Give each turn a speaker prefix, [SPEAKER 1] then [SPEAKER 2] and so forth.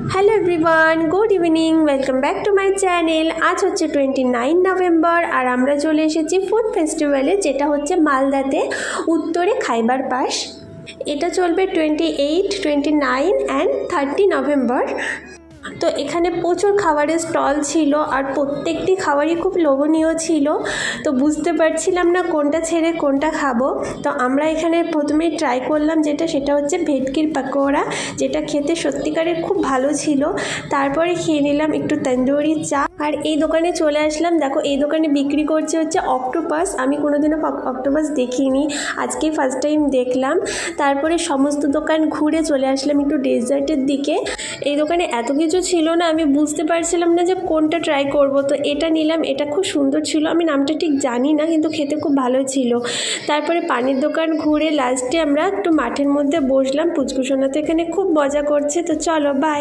[SPEAKER 1] Hello everyone, good evening, welcome back to my channel. আজ হচ্ছে 29 November আর আমরা চলে এসেছি ফুড ফেস্টিভ্যালে, যেটা হচ্ছে মালদাতে উত্তরে খাইবার পাস। এটা চলবে 28, 29 অ্যান্ড 30 নভেম্বর। তো এখানে প্রচুর খাবারের স্টল ছিল আর প্রত্যেকটি খাবারই খুব লোভনীয় ছিল। তো বুঝতে পারছিলাম না কোনটা ছেড়ে কোনটা খাবো। তো আমরা এখানে প্রথমেই ট্রাই করলাম সেটা হচ্ছে ভেটকির পাকোড়া, যেটা খেতে সত্যিকারের খুব ভালো ছিল। তারপরে খেয়ে নিলাম একটু তন্দুরি চা। আর এই দোকানে চলে আসলাম, দেখো এই দোকানে বিক্রি করছে হচ্ছে অক্টোপাস। আমি কোনোদিনও অক্টোপাস দেখিনি, আজকেই ফার্স্ট টাইম দেখলাম। তারপরে সমস্ত দোকান ঘুরে চলে আসলাম একটু ডেজার্টের দিকে। এই দোকানে এত কিছু ছিল না, আমি বুঝতে পারছিলাম না যে কোনটা ট্রাই করব। তো এটা নিলাম, এটা খুব সুন্দর ছিল, আমি নামটা ঠিক জানি না, কিন্তু খেতে খুব ভালো ছিল। তারপরে পানির দোকান ঘুরে লাস্টে আমরা একটু মাঠের মধ্যে বসলাম। পুচকুসোনা তো এখানে খুব মজা করছে। তো চলো, বাই।